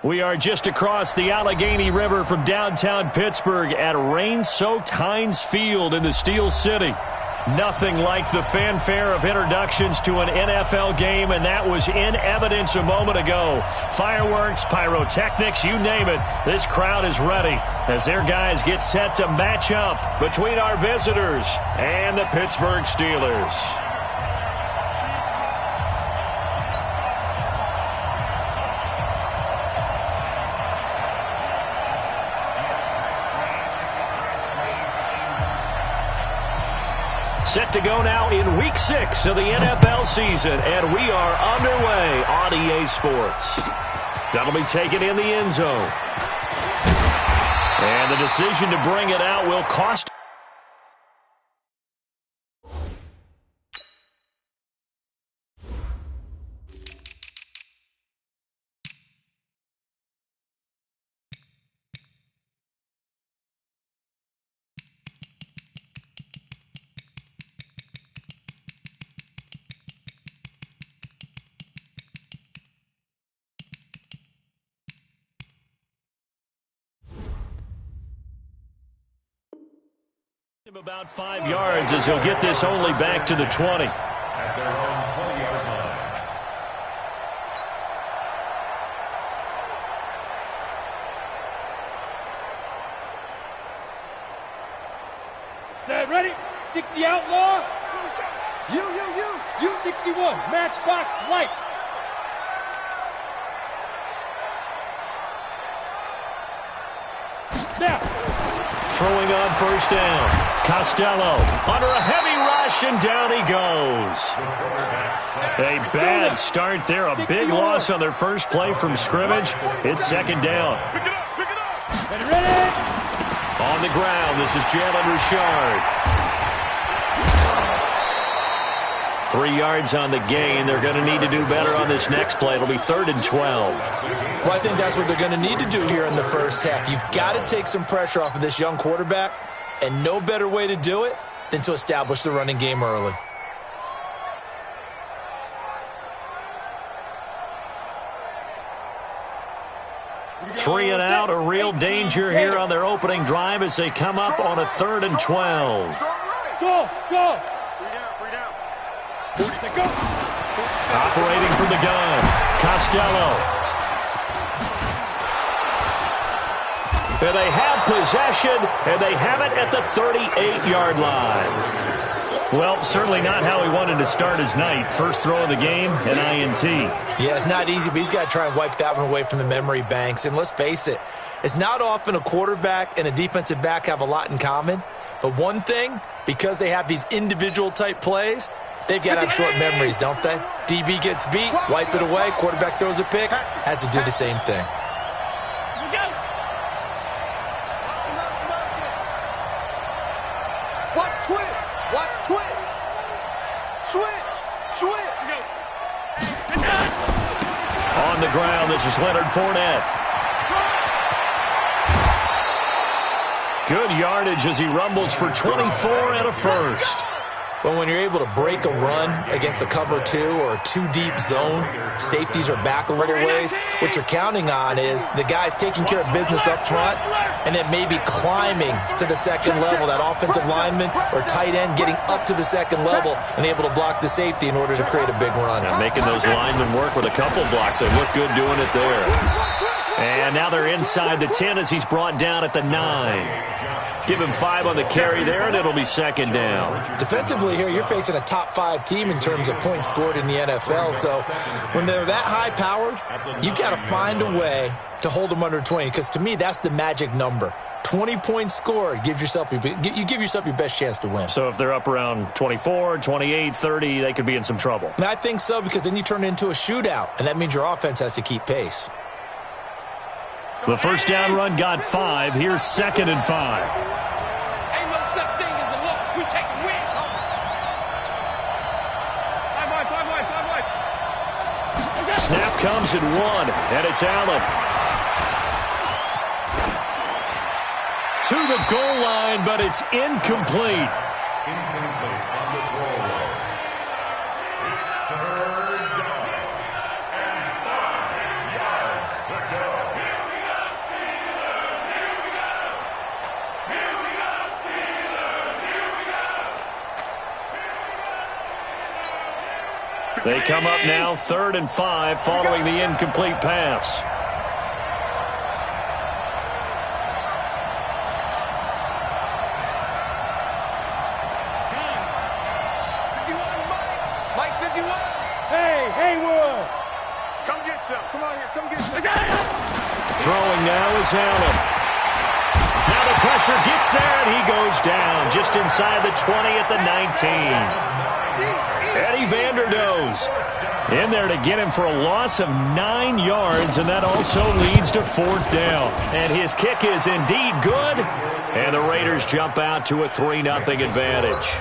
We are just across the Allegheny River from downtown Pittsburgh at rain-soaked Heinz Field in the Steel City. Nothing like the fanfare of introductions to an NFL game, and that was in evidence a moment ago. Fireworks, pyrotechnics, you name it. This crowd is ready as their guys get set to match up between our visitors and the Pittsburgh Steelers. Set to go now in Week 6 of the NFL season, and we are underway on EA Sports. That'll be taken in the end zone. And the decision to bring it out will cost. About 5 yards as he'll get this only back to the 20. At their own 20-yard line. Set, ready? 60 outlaw. You 61. Matchbox lights. Now. Throwing on first down. Costello under a heavy rush, and down he goes. A bad start there. A big loss on their first play from scrimmage. It's second down. Pick it up. Ready? On the ground, this is Jalen Richard. 3 yards on the gain. They're going to need to do better on this next play. It'll be 3rd and 12. Well, I think that's what they're going to need to do here in the first half. You've got to take some pressure off of this young quarterback, and no better way to do it than to establish the running game early. Three and out, a real danger here on their opening drive as they come up on a 3rd and 12. Go. Go. Operating from the gun, Costello. And they have possession, and they have it at the 38-yard line. Well, certainly not how he wanted to start his night. First throw of the game, an INT. Yeah, it's not easy, but he's got to try and wipe that one away from the memory banks. And let's face it, it's not often a quarterback and a defensive back have a lot in common. But one thing, because they have these individual-type plays, they've got to have short memories, don't they? DB gets beat, wipe it away, quarterback throws a pick, has to do the same thing. Watch twist. Switch. On the ground, this is Leonard Fournette. Good yardage as he rumbles for 24 and a first. Well, when you're able to break a run against a cover 2 or a 2-deep zone, safeties are back a little ways. What you're counting on is the guys taking care of business up front and then maybe climbing to the second level, that offensive lineman or tight end getting up to the second level and able to block the safety in order to create a big run. Now making those linemen work with a couple blocks. They look good doing it there. And now they're inside the 10 as he's brought down at the 9. Give him 5 on the carry there, and it'll be second down. Defensively here, you're facing a top 5 team in terms of points scored in the NFL. So when they're that high-powered, you've got to find a way to hold them under 20, because to me, that's the magic number. 20 points scored, you give yourself your best chance to win. So if they're up around 24, 28, 30, they could be in some trouble. And I think so, because then you turn it into a shootout, and that means your offense has to keep pace. The first down run got 5. Here's 2nd and 5. Ain't no such thing as a loss. We take a win. Five wide. Snap comes in 1, and it's Allen. To the goal line, but it's incomplete. Incomplete on the goal line. It's 3rd down and 5 yards to go. They come up now 3rd and 5 following the incomplete pass. Throwing now is Allen. Now the pressure gets there, and he goes down just inside the 20 at the 19. Eddie Vanderdoes in there to get him for a loss of 9 yards, and that also leads to 4th down. And his kick is indeed good, and the Raiders jump out to a 3-0 advantage.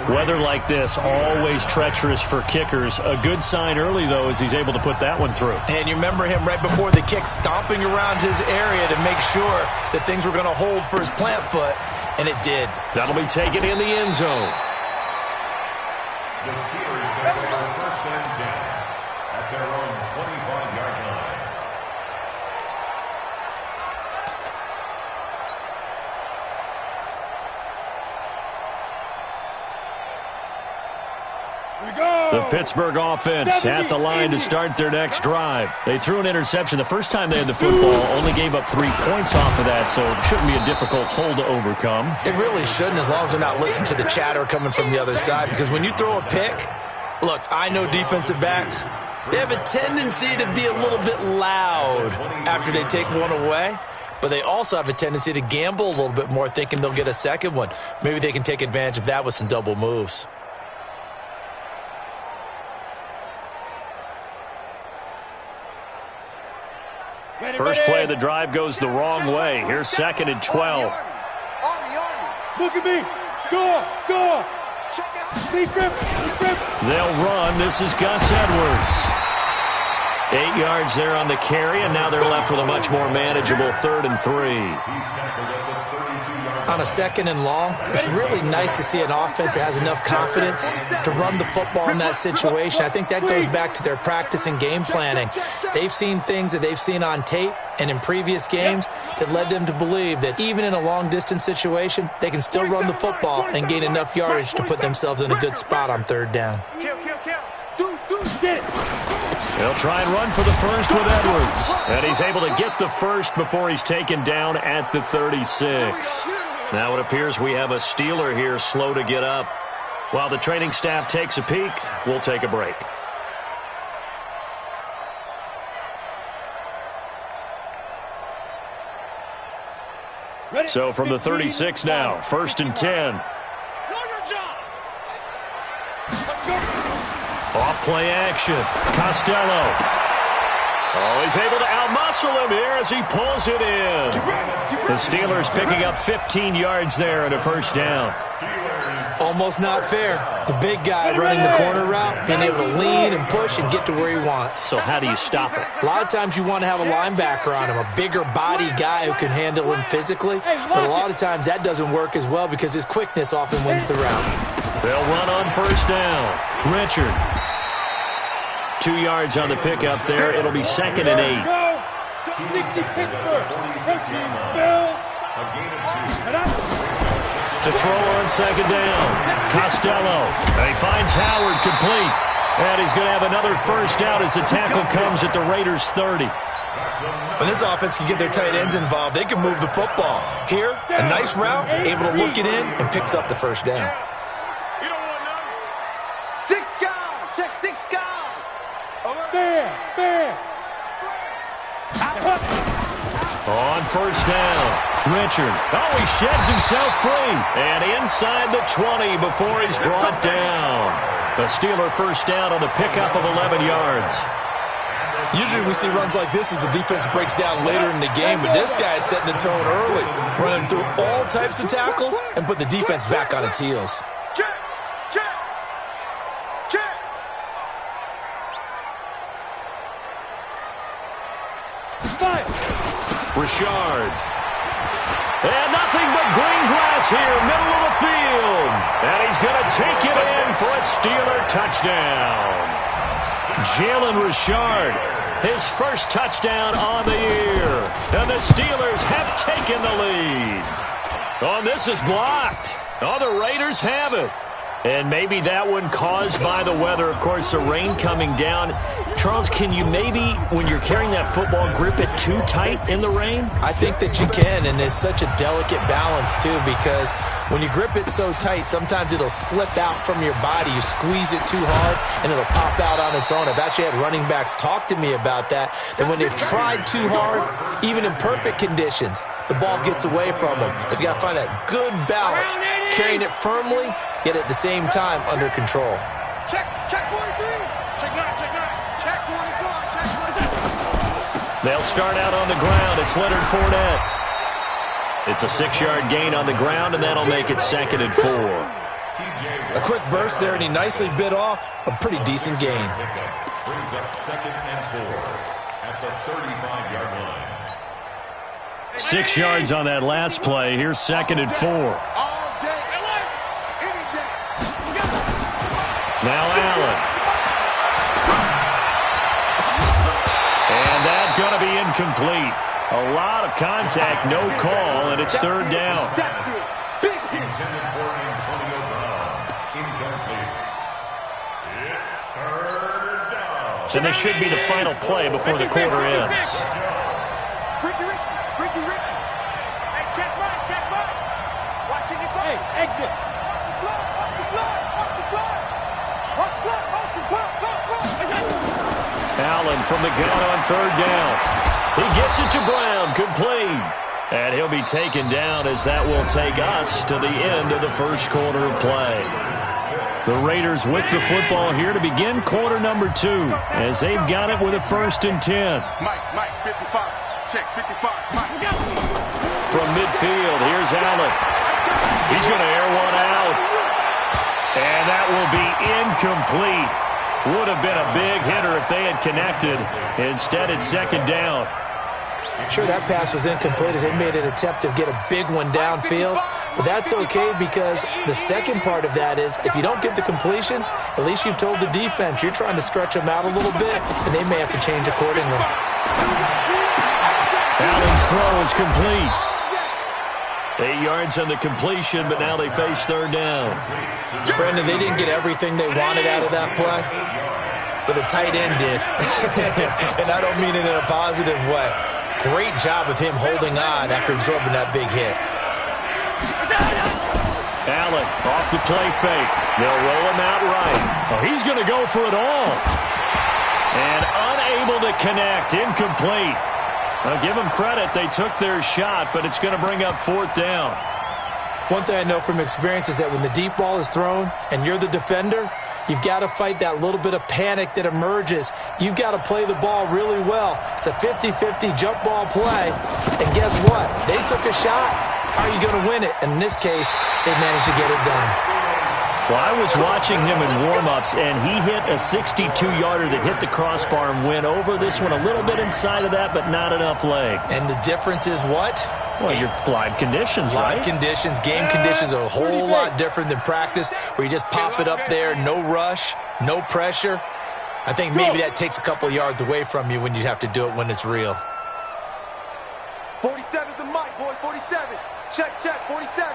Weather like this, always treacherous for kickers. A good sign early, though, as he's able to put that one through. And you remember him right before the kick stomping around his area to make sure that things were going to hold for his plant foot, and it did. That'll be taken in the end zone. The Steelers take over 1st and 10 at their own 25-yard line. The Pittsburgh offense at the line to start their next drive. They threw an interception the first time they had the football, only gave up 3 points off of that, so it shouldn't be a difficult hole to overcome. It really shouldn't, as long as they're not listening to the chatter coming from the other side, because when you throw a pick, look, I know defensive backs, they have a tendency to be a little bit loud after they take one away, but they also have a tendency to gamble a little bit more, thinking they'll get a second one. Maybe they can take advantage of that with some double moves. First play of the drive goes the wrong way. Here's 2nd and 12. Look at me. Go. They'll run. This is Gus Edwards. 8 yards there on the carry, and now they're left with a much more manageable 3rd and 3. He's tackled at the 32-yard On a 2nd and long, it's really nice to see an offense that has enough confidence to run the football in that situation. I think that goes back to their practice and game planning. They've seen things that they've seen on tape and in previous games that led them to believe that even in a long-distance situation, they can still run the football and gain enough yardage to put themselves in a good spot on 3rd down. They'll try and run for the first with Edwards. And he's able to get the first before he's taken down at the 36. Now it appears we have a Steeler here slow to get up. While the training staff takes a peek, we'll take a break. So from the 36 now, 1st and 10. Off play action. Costello. Oh, he's able to outmuscle him here as he pulls it in. The Steelers picking up 15 yards there and a 1st down. Almost not fair. The big guy running the corner route, being able to lean and push and get to where he wants. So how do you stop it? A lot of times you want to have a linebacker on him, a bigger body guy who can handle him physically. But a lot of times that doesn't work as well because his quickness often wins the route. They'll run on 1st down. Richard. 2 yards on the pickup there. It'll be 2nd and 8. 60 Pittsburgh. A gain of 2. To throw on 2nd down. Costello. And he finds Howard complete. And he's going to have another 1st down as the tackle comes at the Raiders' 30. When this offense can get their tight ends involved, they can move the football. Here, a nice route, able to look it in, and picks up the 1st down. On 1st down, Richard. Oh, he sheds himself free. And inside the 20 before he's brought down. The Steeler 1st down on the pickup of 11 yards. Usually we see runs like this as the defense breaks down later in the game, but this guy is setting the tone early, running through all types of tackles and put the defense back on its heels. Richard. And nothing but green grass here, middle of the field. And he's going to take it in for a Steeler touchdown. Jalen Richard, his 1st touchdown on the year. And the Steelers have taken the lead. Oh, this is blocked. Oh, the Raiders have it. And maybe that one caused by the weather. Of course, the rain coming down. Charles, can you maybe, when you're carrying that football, grip it too tight in the rain? I think that you can, and it's such a delicate balance, too, because when you grip it so tight, sometimes it'll slip out from your body. You squeeze it too hard, and it'll pop out on its own. I've actually had running backs talk to me about that when they've tried too hard, even in perfect conditions, the ball gets away from them. They've got to find that good balance, carrying it firmly, yet at the same time under control. Check 43. Check 9, check 9. Check 24, check 24. They'll start out on the ground. It's Leonard Fournette. It's a 6-yard gain on the ground, and that'll make it 2nd and 4. A quick burst there, and he nicely bit off a pretty decent gain. Brings up 2nd and 4 at the 35-yard line. 6 yards on that last play. Here's 2nd and 4. All day, any day. Now Allen. And that's going to be incomplete. A lot of contact, no call, and it's 3rd down. Big hit. Intended for Antonio Brown. Incomplete. It's 3rd down. And this should be the final play before the quarter ends. Ricky. Hey, check right. Watching it go. Hey, exit. Watch the blood. Allen from the gun on 3rd down. He gets it to Brown, complete. And he'll be taken down as that will take us to the end of the first quarter of play. The Raiders with the football here to begin quarter number 2 as they've got it with a 1st and 10. Mike, 55. Check 55. Mike. From midfield, here's Allen. He's going to air one out. And that will be incomplete. Would have been a big hitter if they had connected. Instead, it's 2nd down. Sure, that pass was incomplete as they made an attempt to get a big one downfield. But that's okay because the second part of that is if you don't get the completion, at least you've told the defense you're trying to stretch them out a little bit, and they may have to change accordingly. Allen's throw is complete. 8 yards on the completion, but now they face 3rd down. Brendan, they didn't get everything they wanted out of that play, but the tight end did. And I don't mean it in a positive way. Great job of him holding on after absorbing that big hit. Allen off the play fake. They'll roll him out right. Oh, he's going to go for it all. And unable to connect. Incomplete. I'll give them credit. They took their shot, but it's going to bring up 4th down. One thing I know from experience is that when the deep ball is thrown and you're the defender, you've got to fight that little bit of panic that emerges. You've got to play the ball really well. It's a 50-50 jump ball play. And guess what? They took a shot. How are you going to win it? And in this case, they managed to get it done. Well, I was watching him in warm-ups, and he hit a 62-yarder that hit the crossbar and went over this one a little bit inside of that, but not enough leg. And the difference is what? Well, your live conditions, right? Live conditions, game conditions are a whole lot different than practice, where you just pop it up there, no rush, no pressure. I think maybe that takes a couple yards away from you when you have to do it when it's real. 47's the mic, boys. 47. Check, 47.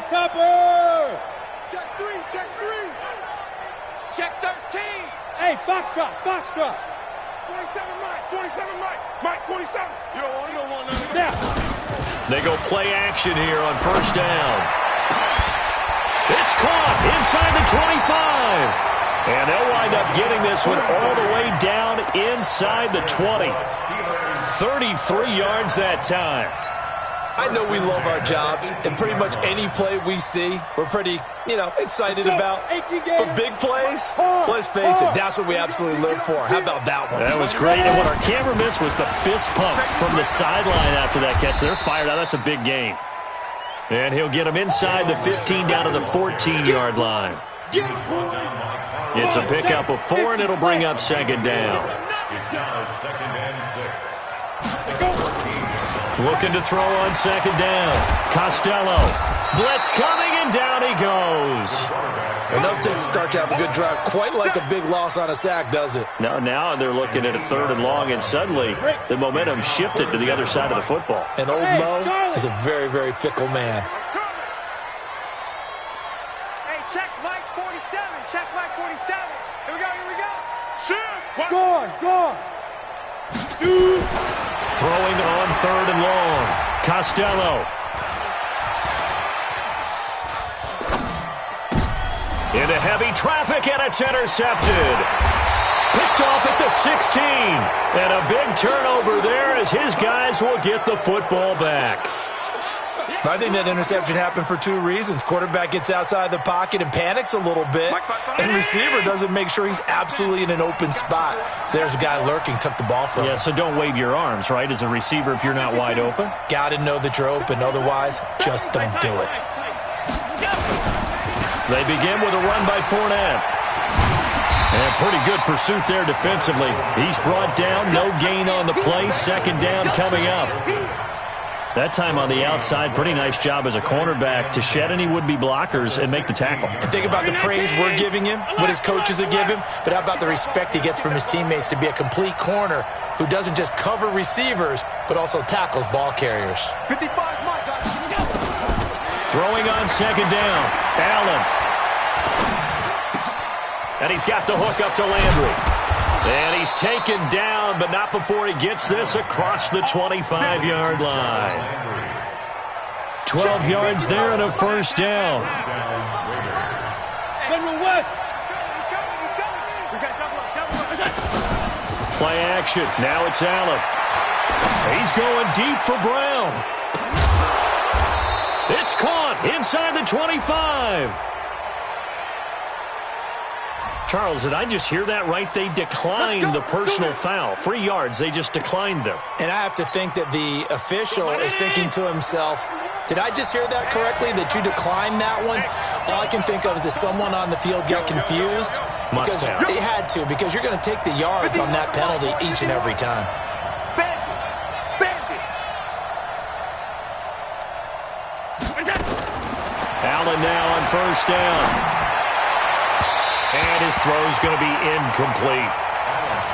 Topper! Check 3. Check 13. Hey, box drop. 47 Mike. Mike, 47. You don't want none of that. They go play action here on 1st down. It's caught inside the 25. And they'll wind up getting this one all the way down inside the 20. 33 yards that time. I know we love our jobs, and pretty much any play we see, we're pretty, excited about. For big plays, let's face it, that's what we absolutely live for. How about that one? That was great, and what our camera missed was the fist pump from the sideline after that catch. They're fired out. That's a big gain. And he'll get them inside the 15 down to the 14-yard line. It's a pickup of 4, and it'll bring up 2nd down. It's now 2nd and 6. Looking to throw on 2nd down. Costello. Blitz coming, and down he goes. Enough to start to have a good drive. Quite like a big loss on a sack, does it? Now they're looking at a 3rd and long, and suddenly the momentum shifted to the other side of the football. And old Mo is a very, very fickle man. Score. Throwing on 3rd and long. Costello. Into heavy traffic, and it's intercepted. Picked off at the 16. And a big turnover there as his guys will get the football back. I think that interception happened for 2 reasons. Quarterback gets outside the pocket and panics a little bit, and receiver doesn't make sure he's absolutely in an open spot. So there's a guy lurking, took the ball from him. Yeah, so don't wave your arms, right, as a receiver if you're not wide open. Got to know that you're open. Otherwise, just don't do it. They begin with a run by Fournette. And pretty good pursuit there defensively. He's brought down, no gain on the play. 2nd down coming up. That time on the outside, pretty nice job as a cornerback to shed any would-be blockers and make the tackle. And think about the praise we're giving him, what his coaches are giving him, but how about the respect he gets from his teammates to be a complete corner who doesn't just cover receivers, but also tackles ball carriers. 55, my guys. Throwing on 2nd down. Allen. And he's got the hook up to Landry. And he's taken down, but not before he gets this across the 25-yard line. 12 yards there and a 1st down. Play action. Now it's Allen. He's going deep for Brown. It's caught inside the 25. Charles, did I just hear that right? They declined the personal foul. 3 yards, they just declined them. And I have to think that the official is thinking to himself, did I just hear that correctly, that you declined that one? All I can think of is that someone on the field got confused. Because they had to, because you're going to take the yards on that penalty each and every time. Allen now on 1st down. And his throw's going to be incomplete.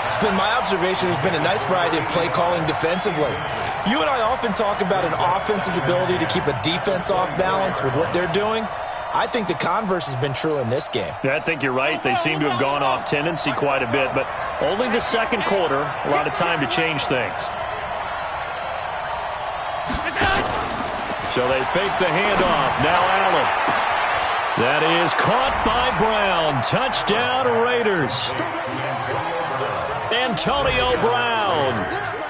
It's been my observation there's been a nice variety of play calling defensively. You and I often talk about an offense's ability to keep a defense off balance with what they're doing. I think the converse has been true in this game. Yeah, I think you're right. They seem to have gone off tendency quite a bit, but only the 2nd quarter, a lot of time to change things. So they fake the handoff. Now Allen. That is caught by Brown. Touchdown, Raiders. Antonio Brown.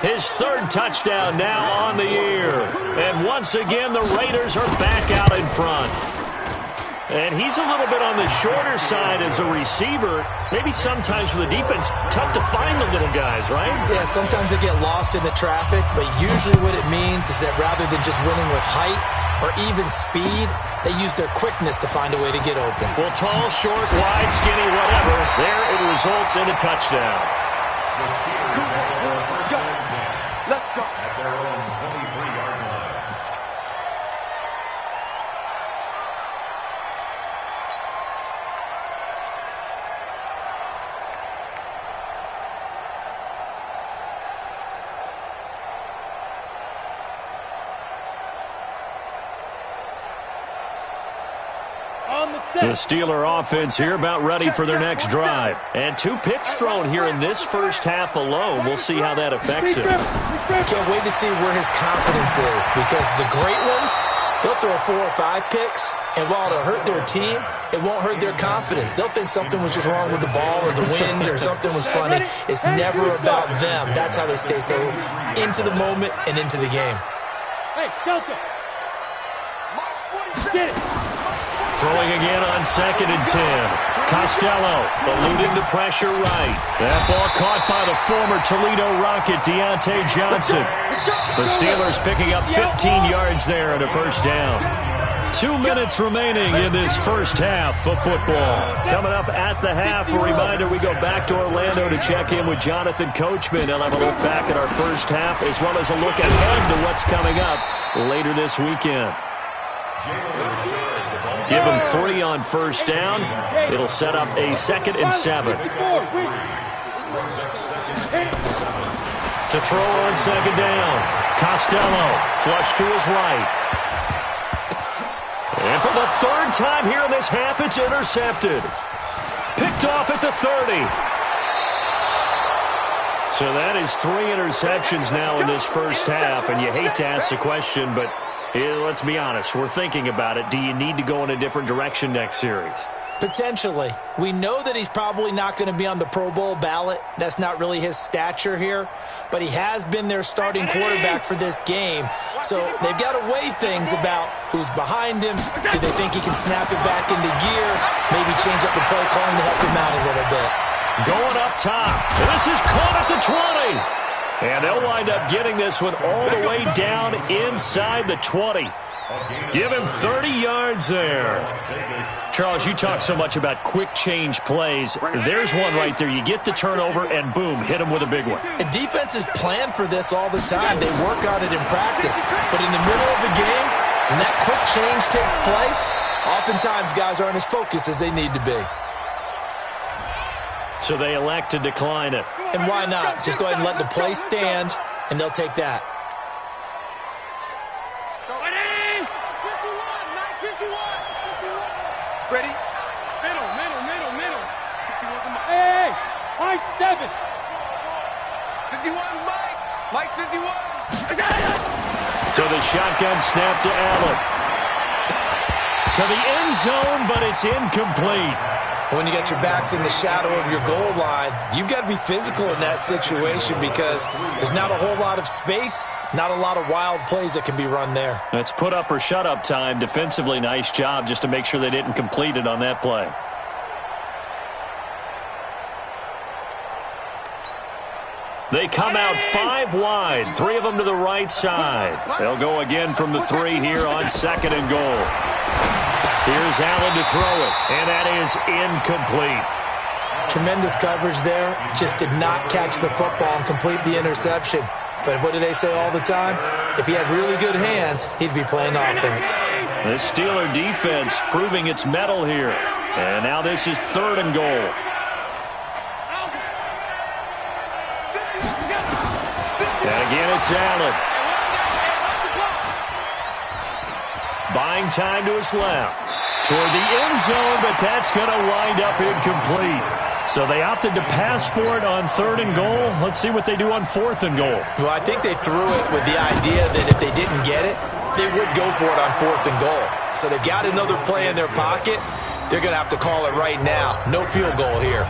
His 3rd touchdown now on the year. And once again, the Raiders are back out in front. And he's a little bit on the shorter side as a receiver. Maybe sometimes for the defense, tough to find the little guys, right? Yeah, sometimes they get lost in the traffic, but usually what it means is that rather than just winning with height or even speed, they use their quickness to find a way to get open. Well, tall, short, wide, skinny, whatever, there it results in a touchdown. Let's go. At their own 23-yard line. The Steeler offense here about ready for their next drive. And 2 picks thrown here in this 1st half alone. We'll see how that affects him. Can't wait to see where his confidence is, because the great ones, they'll throw 4 or 5 picks, and while it'll hurt their team, it won't hurt their confidence. They'll think something was just wrong with the ball or the wind or something was funny. It's never about them. That's how they stay so into the moment and into the game. Hey, Delta. Get it. Throwing again on 2nd and 10. Costello eluding the pressure right. That ball caught by the former Toledo Rocket, Deontay Johnson. The Steelers picking up 15 yards there and a 1st down. 2 minutes remaining in this 1st half of football. Coming up at the half, a reminder, we go back to Orlando to check in with Jonathan Coachman. He'll have a look back at our 1st half as well as a look ahead to what's coming up later this weekend. Give him 3 on 1st down. It'll set up a 2nd and 7. To throw on 2nd down. Costello, flush to his right. And for the 3rd time here in this half, it's intercepted. Picked off at the 30. So that is 3 interceptions now in this first half, and you hate to ask the question, but let's be honest, we're thinking about it. Do you need to go in a different direction next series? Potentially. We know that he's probably not going to be on the Pro Bowl ballot. That's not really his stature here. But he has been their starting quarterback for this game. So they've got to weigh things about who's behind him. Do they think he can snap it back into gear? Maybe change up the play calling to help him out a little bit. Going up top. This is caught at the 20. And they'll wind up getting this one all the way down inside the 20. Give him 30 yards there. Charles, you talk so much about quick change plays. There's one right there. You get the turnover, and boom, hit him with a big one. And defenses plan for this all the time. They work on it in practice. But in the middle of the game, when that quick change takes place, oftentimes guys aren't as focused as they need to be. So they elect to decline it. And why not? Just go ahead and let the play stand, and they'll take that. Ready? Middle. Hey, Mike 7. 51, Mike. Mike 51. So the shotgun snap to Allen. To the end zone, but it's incomplete. When you got your backs in the shadow of your goal line, you've got to be physical in that situation because there's not a whole lot of space, not a lot of wild plays that can be run there. That's put up or shut up time. Defensively, nice job just to make sure they didn't complete it on that play. They come out 5 wide, 3 of them to the right side. They'll go again from the 3 here on 2nd and goal. Here's Allen to throw it, and that is incomplete. Tremendous coverage there. Just did not catch the football and complete the interception. But what do they say all the time? If he had really good hands, he'd be playing offense. The Steeler defense proving its mettle here. And now this is 3rd and goal. And again, it's Allen. Buying time to his left. Toward the end zone, but that's going to wind up incomplete. So they opted to pass for it on 3rd and goal. Let's see what they do on 4th and goal. Well, I think they threw it with the idea that if they didn't get it, they would go for it on 4th and goal. So they've got another play in their pocket. They're going to have to call it right now. No field goal here.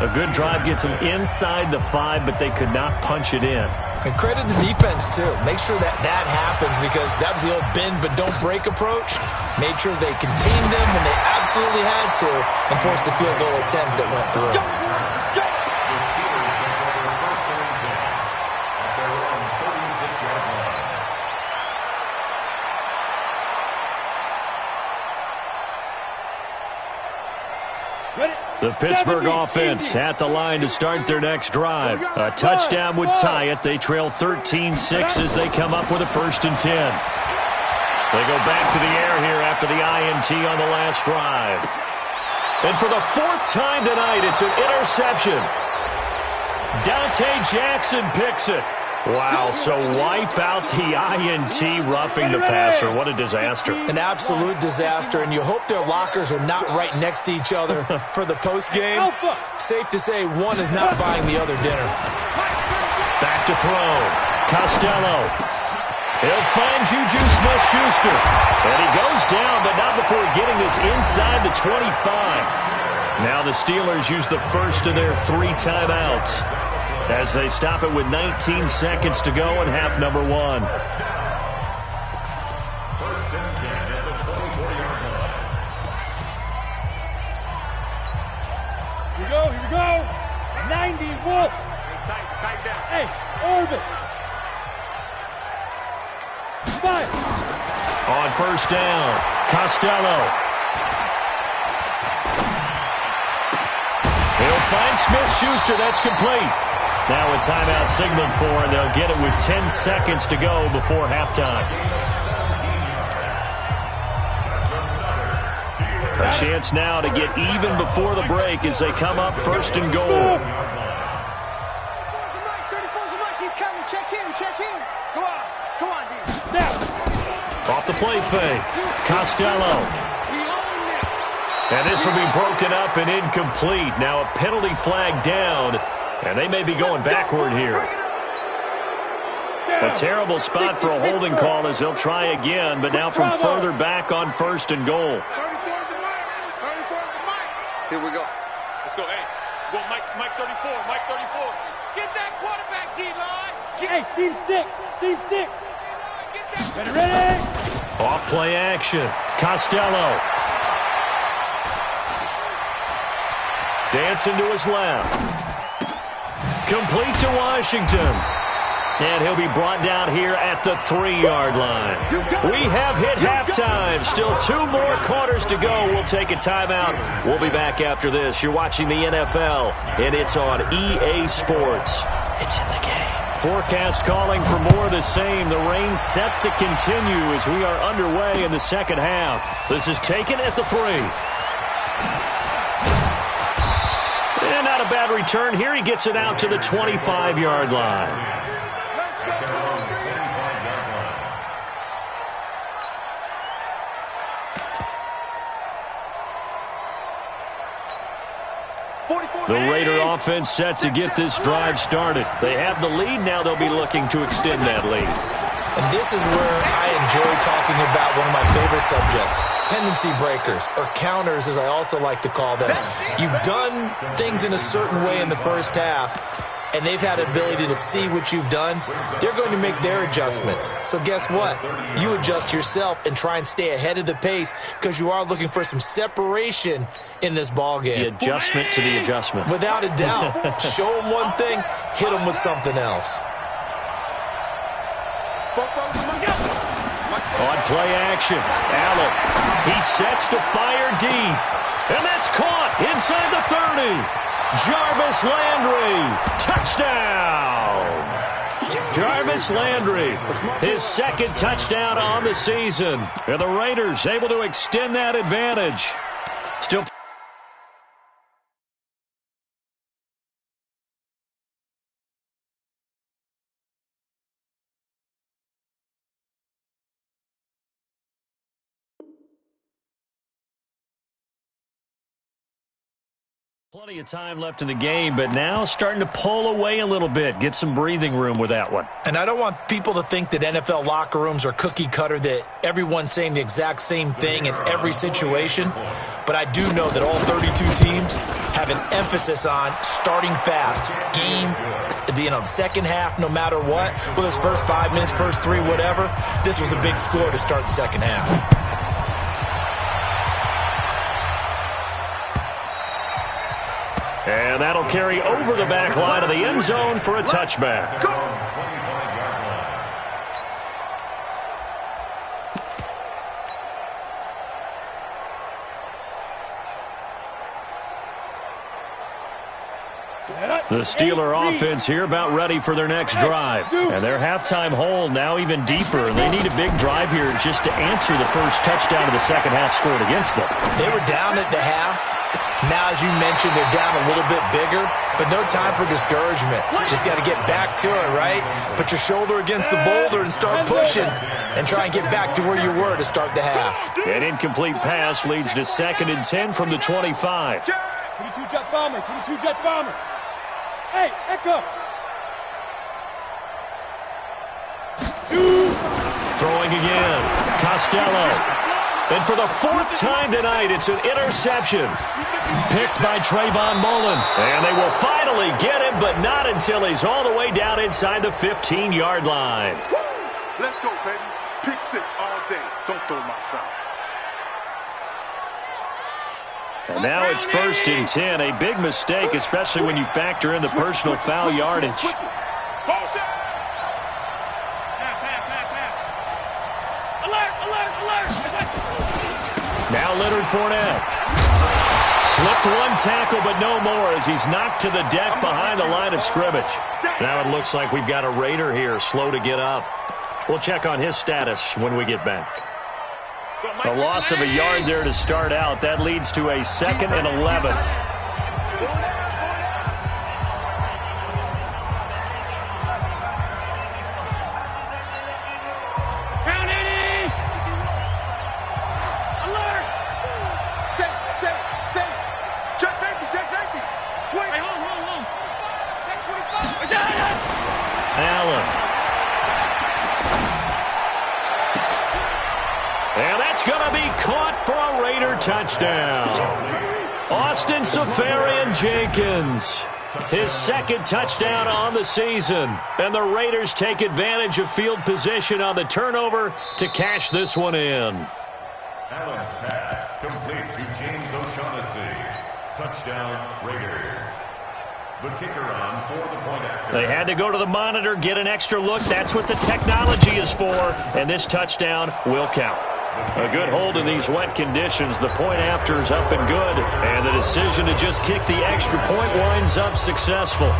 A good drive gets them inside the 5, but they could not punch it in. And credit the defense, too. Make sure that happens because that was the old bend but don't break approach. Made sure they contained them when they absolutely had to and forced the field goal attempt that went through. The Pittsburgh offense at the line to start their next drive. A touchdown would tie it. They trail 13-6 as they come up with a 1st and 10. They go back to the air here after the INT on the last drive. And for the 4th time tonight, it's an interception. Dante Jackson picks it. Wow, so wipe out the INT roughing the passer. What a disaster. An absolute disaster, and you hope their lockers are not right next to each other for the postgame. Safe to say one is not buying the other dinner. Back to throw. Costello. He'll find Juju Smith-Schuster. And he goes down, but not before getting this inside the 25. Now the Steelers use the first of their 3 timeouts as they stop it with 19 seconds to go in half number 1. 1st and 10 at the 24-yard line. Here we go. 90 Wolf. Tight down. Hey, orbit. 5. On 1st down, Costello. He'll find Smith-Schuster. That's complete. Now a timeout signaled for, and they'll get it with 10 seconds to go before halftime. A chance now to get even before the break as they come up 1st and goal. 34's a Mike. He's coming. Check him. Go on. Come on, D. Now. Off the play fake, Costello. And this will be broken up and incomplete. Now a penalty flag down And they may be going backward here. A terrible spot for a holding call as they'll try again, but now from further back on 1st and goal. 34 is the mic. 34 is the mic. Here we go. Let's go. Hey, go Mike 34. Mike 34. Get that quarterback, D-line. Hey, seam 6. Seam 6. Ready. Off play action. Costello. Dancing to his left. Complete to Washington. And he'll be brought down here at the 3-yard line. We have hit halftime. Still 2 more quarters to go. We'll take a timeout. We'll be back after this. You're watching the NFL, and it's on EA Sports. It's in the game. Forecast calling for more of the same. The rain set to continue as we are underway in the second half. This is taken at the 3. And not a bad return here. He gets it out to the 25-yard line. The Raider offense set to get this drive started. They have the lead. Now they'll be looking to extend that lead. And this is where I enjoy talking about one of my favorite subjects, tendency breakers, or counters as I also like to call them. You've done things in a certain way in the first half, and they've had the ability to see what you've done. They're going to make their adjustments. So guess what? You adjust yourself and try and stay ahead of the pace because you are looking for some separation in this ball game. The adjustment to the adjustment. Without a doubt. Show them one thing, hit them with something else. On play action, Allen. He sets to fire deep. And that's caught inside the 30. Jarvis Landry, touchdown! Jarvis Landry, his 2nd touchdown on the season. And the Raiders able to extend that advantage. Still plenty of time left in the game, but now starting to pull away a little bit. Get some breathing room with that one. And I don't want people to think that NFL locker rooms are cookie cutter, that everyone's saying the exact same thing in every situation. But I do know that all 32 teams have an emphasis on starting fast. Game, the second half, no matter what. Whether it's first 5 minutes, first 3, whatever. This was a big score to start the second half. And that'll carry over the back line of the end zone for a touchback. The Steeler offense here about ready for their next drive. And their halftime hole now even deeper. And they need a big drive here just to answer the first touchdown of the second half scored against them. They were down at the half. Now, as you mentioned, they're down a little bit bigger, but no time for discouragement. Just got to get back to it, right? Put your shoulder against the boulder and start pushing and try and get back to where you were to start the half. An incomplete pass leads to 2nd and 10 from the 25. 22 jet bomber, 22 jet bomber. Hey, Echo. Throwing again. Costello. And for the 4th time tonight, it's an interception. Picked by Trayvon Mullen. And they will finally get him, but not until he's all the way down inside the 15-yard line. Let's go, baby. Pick 6 all day. Don't throw my side. And now it's 1st and 10. A big mistake, especially when you factor in the personal foul yardage. Now Leonard Fournette. Slipped one tackle, but no more as he's knocked to the deck behind the line of scrimmage. Now it looks like we've got a Raider here, slow to get up. We'll check on his status when we get back. A loss of a yard there to start out. That leads to a 2nd and 11. for a Raider touchdown. Austin Seferian-Jenkins, his second touchdown on the season. And the Raiders take advantage of field position on the turnover to cash this one in. Allen's pass complete to James O'Shaughnessy. Touchdown, Raiders. The kicker on for the point after. They had to go to the monitor, get an extra look. That's what the technology is for. And this touchdown will count. A good hold in these wet conditions. The point after is up and good. And the decision to just kick the extra point winds up successful.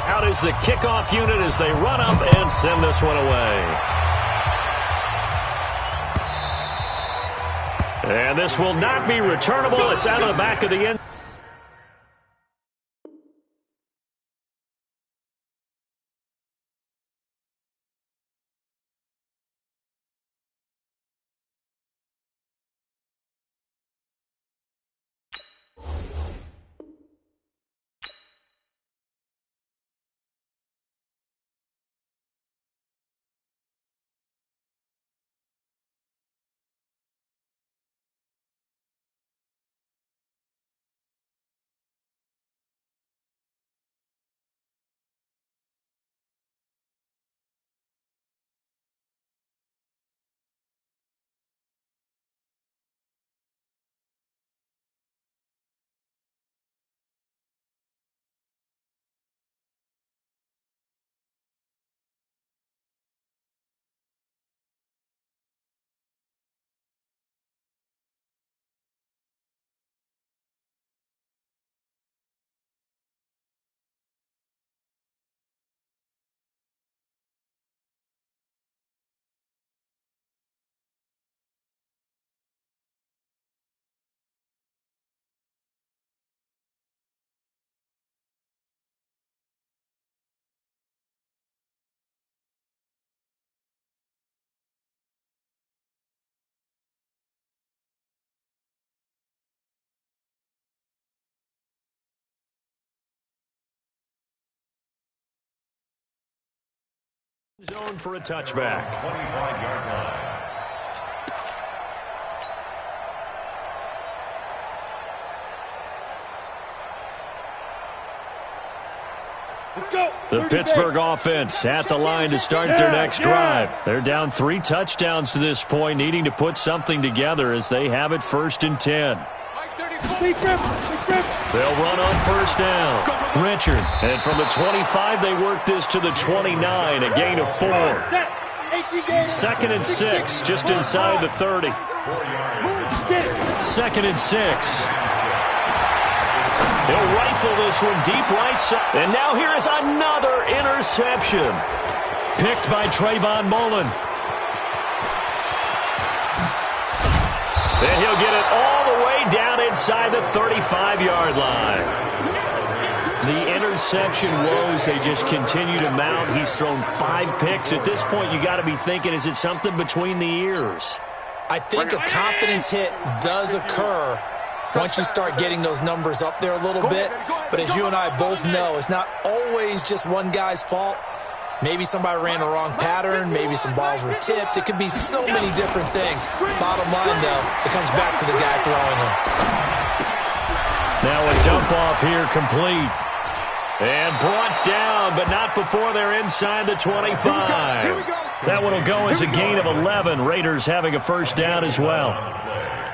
Out is the kickoff unit as they run up and send this one away. And this will not be returnable. It's out of the back of the end. Zone for a touchback. 25-yard line. Let's go. The Pittsburgh offense at the line to start their next drive. They're down 3 touchdowns to this point, needing to put something together as they have it 1st and 10. They'll run on 1st down. Richard, and from the 25, they work this to the 29, a gain of 4. 2nd and 6, just inside the 30. 2nd and 6. He'll rifle this one deep right side. And now here is another interception. Picked by Trayvon Mullen. And he'll get it all the way down inside the 35-yard line. The interception woes, they just continue to mount. He's thrown 5 picks. At this point, you got to be thinking, is it something between the ears? I think a confidence hit does occur once you start getting those numbers up there a little bit. But as you and I both know, it's not always just one guy's fault. Maybe somebody ran the wrong pattern. Maybe some balls were tipped. It could be so many different things. Bottom line, though, it comes back to the guy throwing them. Now a dump off here complete. And brought down, but not before they're inside the 25. That one will go as a gain of 11. Raiders having a 1st down as well.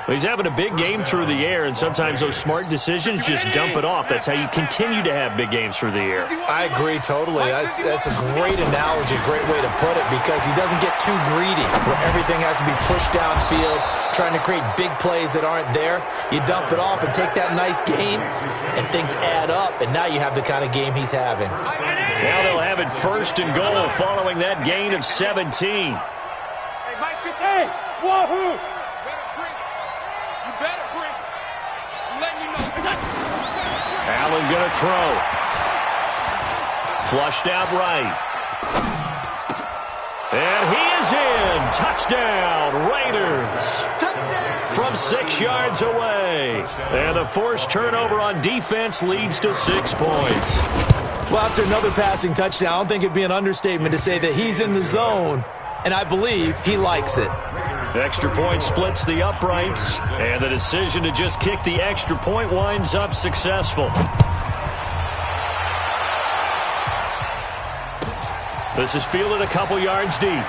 He's having a big game through the air, and sometimes those smart decisions just dump it off. That's how you continue to have big games through the air. I agree totally. That's a great analogy, great way to put it, because he doesn't get too greedy where everything has to be pushed downfield, trying to create big plays that aren't there. You dump it off and take that nice gain, and things add up, and now you have the kind of game he's having. Now they'll have it 1st and goal following that gain of 17. Hey, wahoo! Allen going to throw. Flushed out right. And he is in. Touchdown, Raiders. From 6 yards away. And the forced turnover on defense leads to 6 points. Well, after another passing touchdown, I don't think it'd be an understatement to say that he's in the zone and I believe he likes it. Extra point splits the uprights, and the decision to just kick the extra point winds up successful. This is fielded a couple yards deep.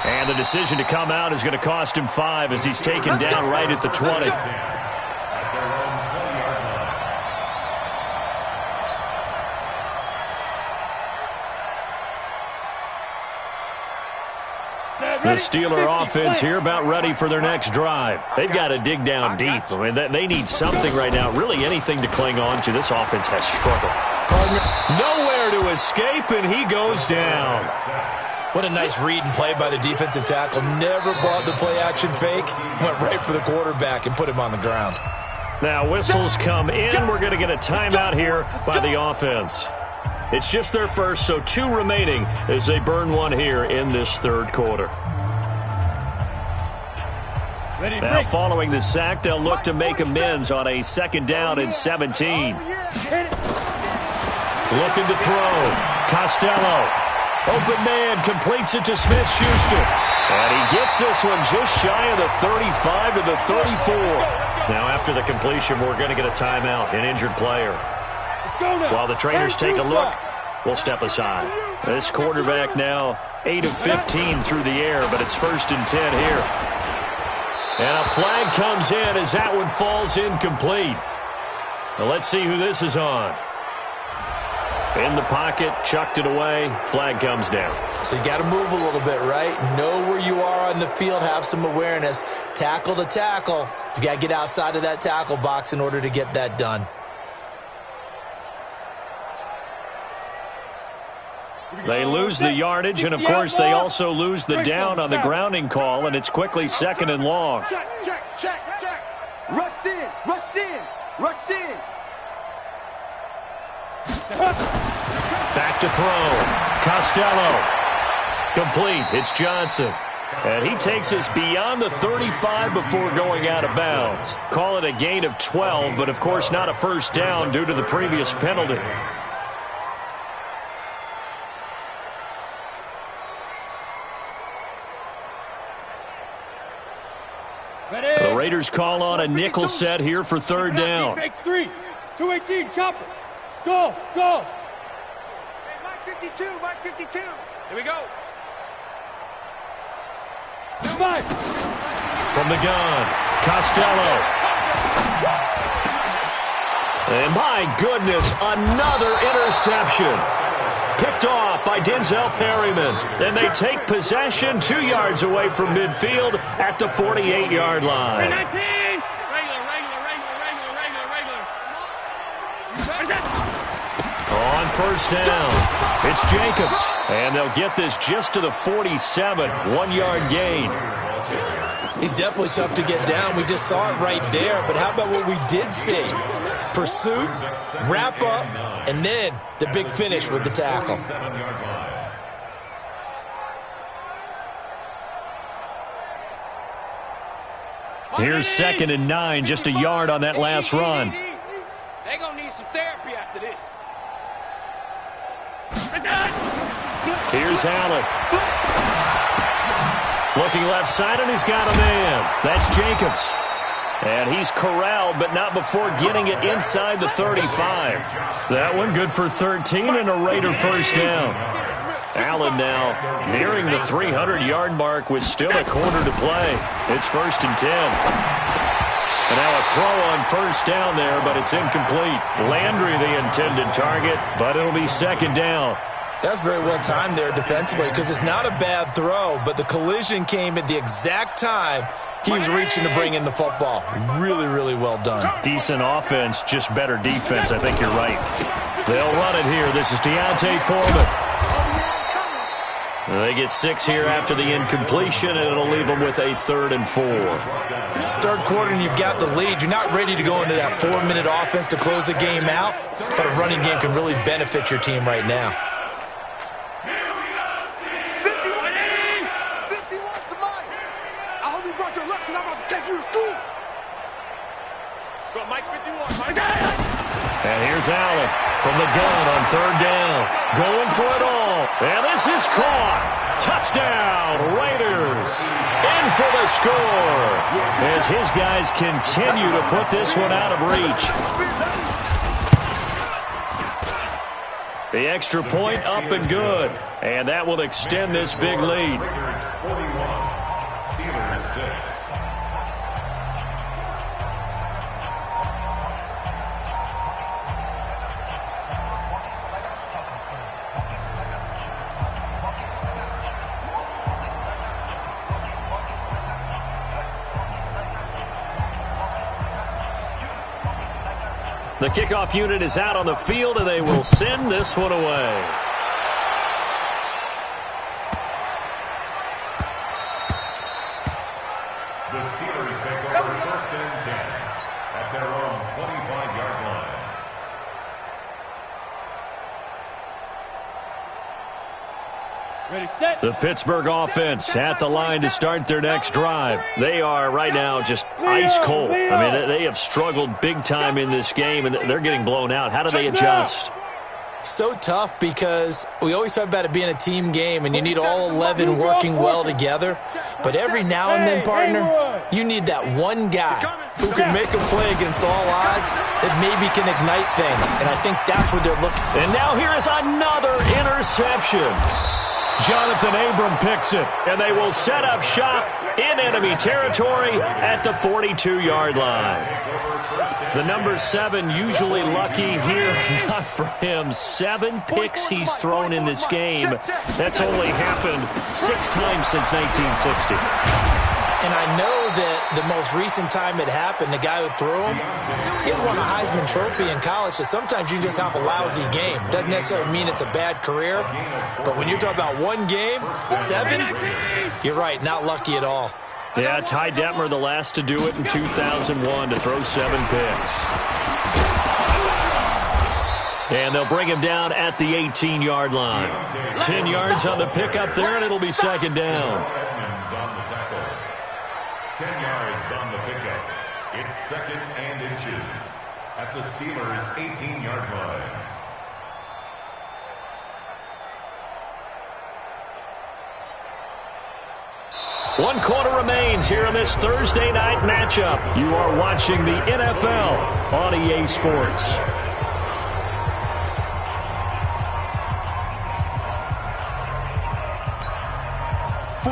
And the decision to come out is going to cost him 5 as he's taken down right at the 20. The Steeler offense here about ready for their next drive. They've got to dig down deep. I mean, they need something right now, really anything to cling on to. This offense has struggled. Nowhere to escape, and he goes down. What a nice read and play by the defensive tackle. Never brought the play-action fake. Went right for the quarterback and put him on the ground. Now whistles come in. We're going to get a timeout here by the offense. It's just their first, so 2 remaining as they burn one here in this third quarter. Now following the sack, they'll look to make amends on a 2nd down and 17. Looking to throw. Costello. Open man completes it to Smith-Schuster. And he gets this one just shy of the 35 to the 34. Now after the completion, we're going to get a timeout, an injured player. While the trainers take a look, we'll step aside. This quarterback now 8 of 15 through the air, but it's 1st and 10 here. And a flag comes in as that one falls incomplete. Now let's see who this is on. In the pocket, chucked it away, flag comes down. So you got to move a little bit, right? Know where you are on the field, have some awareness. Tackle to tackle. You got to get outside of that tackle box in order to get that done. They lose the yardage, and of course they also lose the down on the grounding call, and it's quickly 2nd and long. Check. Rush in. Back to throw. Costello. Complete. It's Johnson. And he takes us beyond the 35 before going out of bounds. Call it a gain of 12, but of course not a 1st down due to the previous penalty. The Raiders call on a nickel set here for 3rd down. Fakes 3. 218, chopper. Go. Hey, Mike 52. Here we go. Goodbye. From the gun, Costello. And my goodness, another interception. Picked off by Denzel Perryman. And they take possession 2 yards away from midfield at the 48-yard line. 19. On 1st down, it's Jacobs. And they'll get this just to the 47, 1-yard gain. He's definitely tough to get down. We just saw it right there. But how about what we did see? Pursuit, wrap up, and then the big finish with the tackle. Here's 2nd and 9, just a yard on that last run. They're going to need some therapy after this. Here's Allen. Looking left side, and he's got a man. That's Jacobs. And he's corralled, but not before getting it inside the 35. That one good for 13 and a Raider 1st down. Allen now nearing the 300-yard mark with still a quarter to play. It's 1st and 10. And now a throw on 1st down there, but it's incomplete. Landry the intended target, but it'll be 2nd down. That's very well timed there defensively because it's not a bad throw, but the collision came at the exact time he was reaching to bring in the football. Really, really well done. Decent offense, just better defense. I think you're right. They'll run it here. This is Deontay Foreman. They get 6 here after the incompletion, and it'll leave them with a 3rd and 4. Third quarter, and you've got the lead. You're not ready to go into that 4-minute offense to close the game out, but a running game can really benefit your team right now. 51 to Mike. I hope you brought your luck because I'm about to take you to school. Go, Mike 51. Mike. And here's Allen from the gun on third down. Going for it all. And this is caught. Touchdown, Raiders. In for the score. As his guys continue to put this one out of reach. The extra point up and good. And that will extend this big lead. Raiders 41, Steelers 6. The kickoff unit is out on the field, and they will send this one away. The Steelers take over 1st and 10 at their own 25-yard line. Ready, set. The Pittsburgh offense at the line to start their next drive. They are right now just ice cold. I mean, they have struggled big time in this game, and they're getting blown out. How do they adjust? So tough because we always talk about it being a team game, and you need all 11 working well together. But every now and then, partner, you need that one guy who can make a play against all odds that maybe can ignite things. And I think that's what they're looking for. And now here is another interception. Jonathan Abram picks it, and they will set up shop in enemy territory at the 42-yard line. The number 7 usually lucky here. Not for him. 7 picks he's thrown in this game. That's only happened 6 times since 1960. And I know that the most recent time it happened, the guy who threw him, he won a Heisman Trophy in college, so sometimes you just have a lousy game. Doesn't necessarily mean it's a bad career, but when you're talking about one game, 7, you're right, not lucky at all. Yeah, Ty Detmer, the last to do it in 2001, to throw 7 picks. And they'll bring him down at the 18-yard line. 10 yards on the pickup there, and it'll be 2nd down. 10 yards on the pickup. It's 2nd and inches at the Steelers' 18-yard line. One quarter remains here in this Thursday night matchup. You are watching the NFL on EA Sports.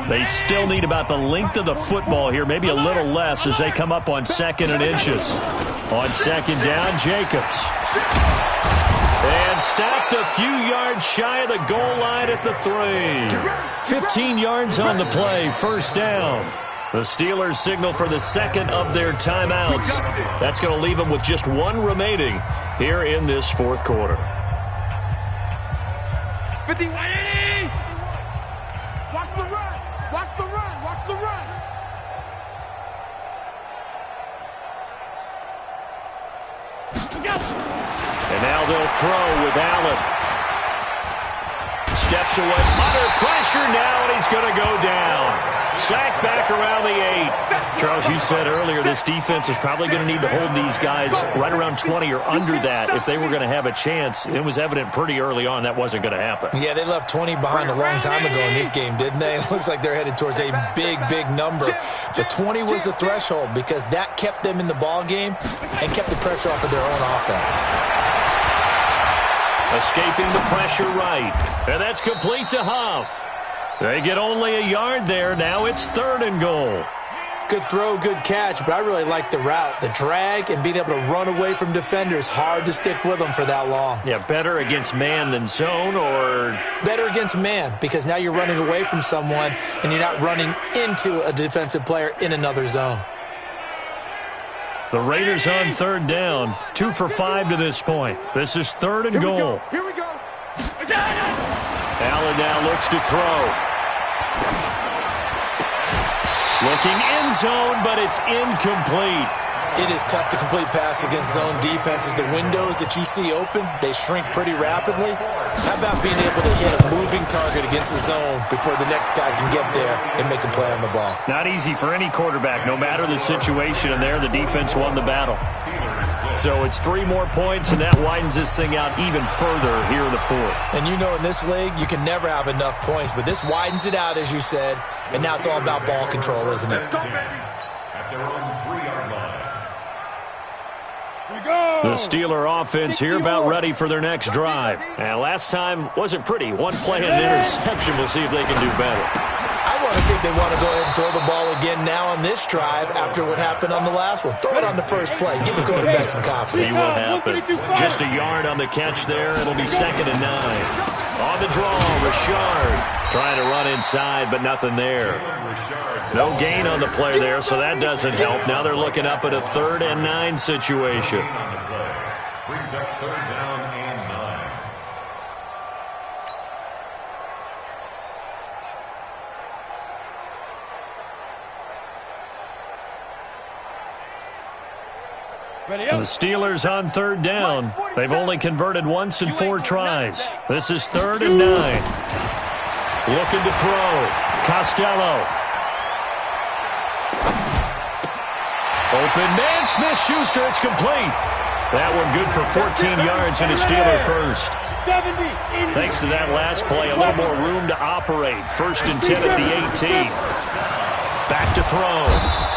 They still need about the length of the football here, maybe a little less as they come up on 2nd and inches. On 2nd down, Jacobs. And stopped a few yards shy of the goal line at the 3. 15 yards on the play, 1st down. The Steelers signal for the 2nd of their timeouts. That's going to leave them with just 1 remaining here in this 4th quarter. 50-180! Watch the run! Watch the run! Watch the run! And now they'll throw with Allen. Steps away, under pressure now, and he's going to go down. Sacked back around the 8. Charles, you said earlier this defense is probably going to need to hold these guys right around 20 or under that if they were going to have a chance. It was evident pretty early on that wasn't going to happen. Yeah, they left 20 behind a long time ago in this game, didn't they? It looks like they're headed towards a big, big number. But 20 was the threshold because that kept them in the ball game and kept the pressure off of their own offense. Escaping the pressure right. And that's complete to Huff. They get only a yard there. Now it's 3rd and goal. Good throw, good catch, but I really like the route. The drag and being able to run away from defenders, hard to stick with them for that long. Yeah, better against man than zone, or? Better against man, because now you're running away from someone and you're not running into a defensive player in another zone. The Raiders on 3rd down, 2 for 5 to this point. This is 3rd and goal. Here we go. Allen now looks to throw. Looking in zone, but it's incomplete. It is tough to complete pass against zone defenses. The windows that you see open, they shrink pretty rapidly. How about being able to hit a moving target against a zone before the next guy can get there and make a play on the ball? Not easy for any quarterback, no matter the situation, and there the defense won the battle. Steelers So it's 3 more points, and that widens this thing out even further here in the fourth. And you know in this league, you can never have enough points, but this widens it out, as you said, and now it's all about ball control, isn't it? At their own 3-yard line. The Steeler offense here about ready for their next drive. And last time wasn't pretty. One play and an interception. We'll see if they can do better. I want to see if they want to go ahead and throw the ball again now on this drive after what happened on the last one. Throw it on the first play. Give the quarterback some confidence. See what happens. Just a yard on the catch there. It'll be 2nd and 9. On the draw, Richard trying to run inside, but nothing there. No gain on the play there, so that doesn't help. Now they're looking up at a 3rd and 9 situation. Brings up 3rd down and 9. The Steelers on 3rd down. They've only converted once in 4 tries. This is 3rd and 9. Looking to throw. Costello. Open man, Smith-Schuster, it's complete. That one good for 14 yards and a Steeler first. Thanks to that last play, a little more room to operate. 1st and 10 at the 18. Back to throw.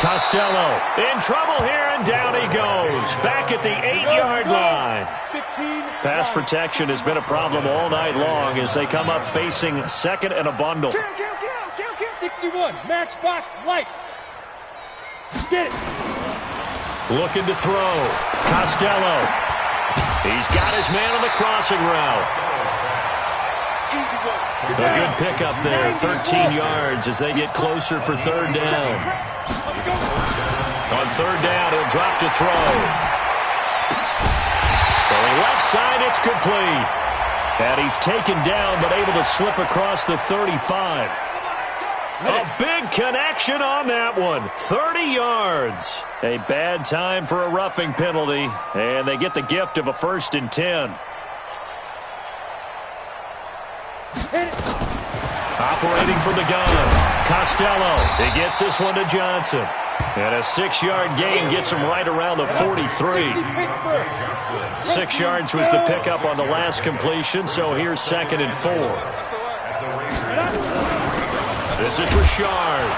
Costello in trouble here, and down he goes. Back at the 8-yard line. Pass protection has been a problem all night long as they come up facing 2nd and a bundle. 61, matchbox lights. Get it. Looking to throw. Costello. He's got his man on the crossing route. A good pickup there. 13 yards as they get closer for 3rd down. On 3rd down, he'll drop to throw. Throwing left side, it's complete. And he's taken down but able to slip across the 35. A big connection on that one. 30 yards. A bad time for a roughing penalty, and they get the gift of a 1st and 10. Operating from the gun. Costello. He gets this one to Johnson. And a 6-yard gain gets him right around the 43. 6 yards was the pickup on the last completion, so here's 2nd and 4. This is Richard.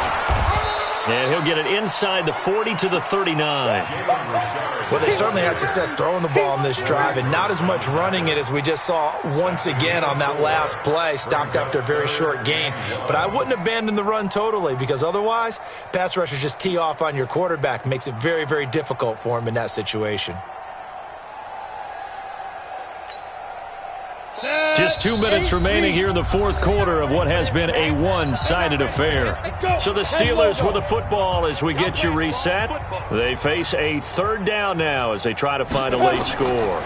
And he'll get it inside the 40 to the 39. Well, they certainly had success throwing the ball on this drive and not as much running it as we just saw once again on that last play. Stopped after a very short gain. But I wouldn't abandon the run totally because otherwise, pass rushers just tee off on your quarterback. Makes it very, very difficult for him in that situation. Just 2 minutes remaining here in the 4th quarter of what has been a one-sided affair. So the Steelers with the football as we get you reset. They face a 3rd down now as they try to find a late score.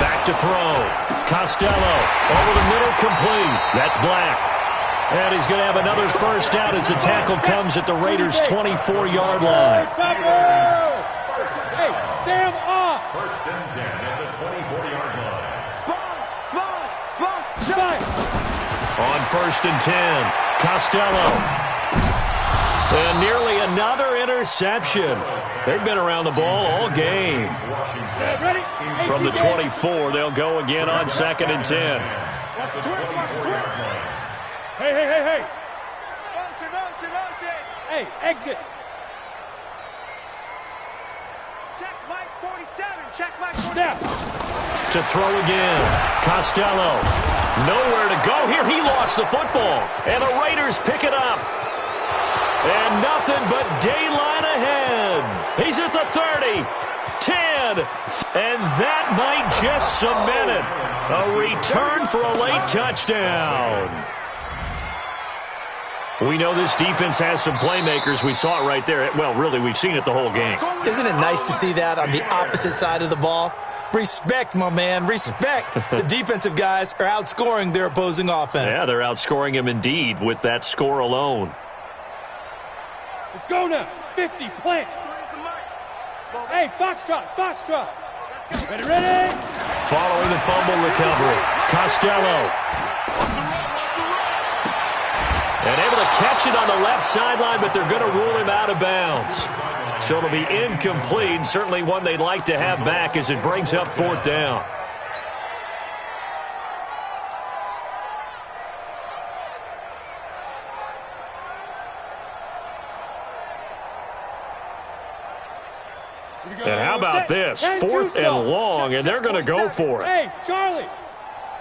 Back to throw. Costello over the middle, complete. That's Black. And he's going to have another 1st down as the tackle comes at the Raiders' 24-yard line. Hey, Sam off. 1st and 10 at the 24-yard line. On 1st and 10, Costello. And nearly another interception. They've been around the ball all game. From the 24, they'll go again on 2nd and 10. Hey. Hey, exit. Check Mike 47. Check Mike 47. To throw again. Costello. Nowhere to go here. He lost the football. And the Raiders pick it up. And nothing but daylight ahead. He's at the 30. 10. And that might just cement it. A return for a late touchdown. We know this defense has some playmakers. We saw it right there. Well, really, we've seen it the whole game. Isn't it nice to see that on the opposite side of the ball? Respect, my man, respect. The defensive guys are outscoring their opposing offense. Yeah, they're outscoring him indeed with that score alone. Let's go now. 50, plant. Hey, Foxtrot. Ready? Following the fumble recovery, Costello. And able to catch it on the left sideline, but they're going to rule him out of bounds. So it'll be incomplete, certainly one they'd like to have back as it brings up 4th down. And how about this? 4th and long, and they're going to go for it. Hey, Charlie.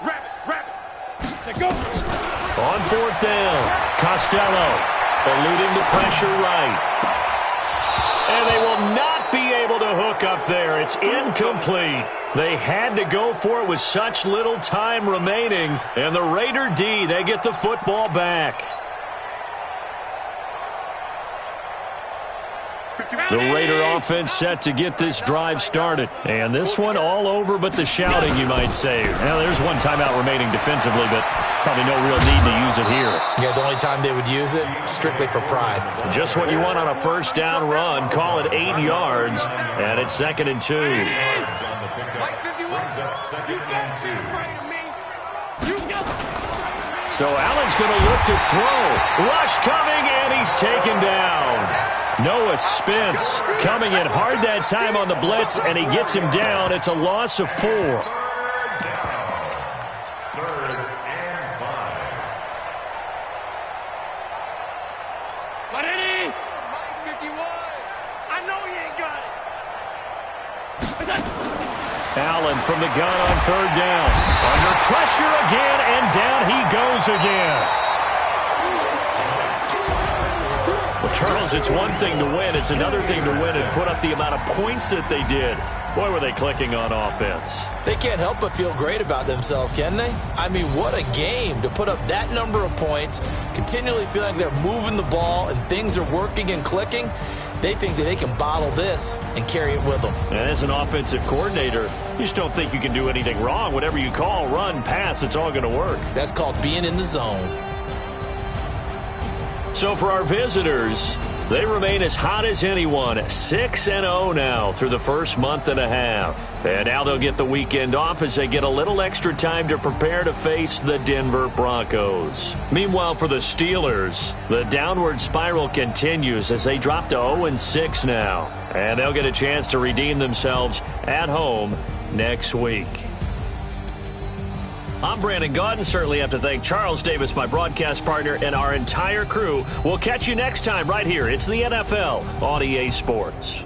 Rabbit. Go. On 4th down, Costello eluding the pressure right. And they will not be able to hook up there. It's incomplete. They had to go for it with such little time remaining. And the Raider D, they get the football back. The Raider offense set to get this drive started. And this one all over but the shouting, you might say. Now, there's one timeout remaining defensively, but probably no real need to use it here. Yeah, the only time they would use it, strictly for pride. Just what you want on a 1st down run. Call it 8 yards, and it's 2nd and 2. So Allen's going to look to throw. Rush coming, and he's taken down. Noah Spence coming in hard that time on the blitz, and he gets him down. It's a loss of 4. 3rd and 5. Ready? Mike 51. I know he ain't got it. Allen from the gun on 3rd down. Under pressure again, and down he goes again. Well, Charles, it's one thing to win. It's another thing to win and put up the amount of points that they did. Boy, were they clicking on offense. They can't help but feel great about themselves, can they? I mean, what a game to put up that number of points, continually feel like they're moving the ball and things are working and clicking. They think that they can bottle this and carry it with them. And as an offensive coordinator, you just don't think you can do anything wrong. Whatever you call, run, pass, it's all going to work. That's called being in the zone. So for our visitors, they remain as hot as anyone, 6-0 now through the first month and a half. And now they'll get the weekend off as they get a little extra time to prepare to face the Denver Broncos. Meanwhile, for the Steelers, the downward spiral continues as they drop to 0-6 now. And they'll get a chance to redeem themselves at home next week. I'm Brandon Gaudin. Certainly have to thank Charles Davis, my broadcast partner, and our entire crew. We'll catch you next time right here. It's the NFL on EA Sports.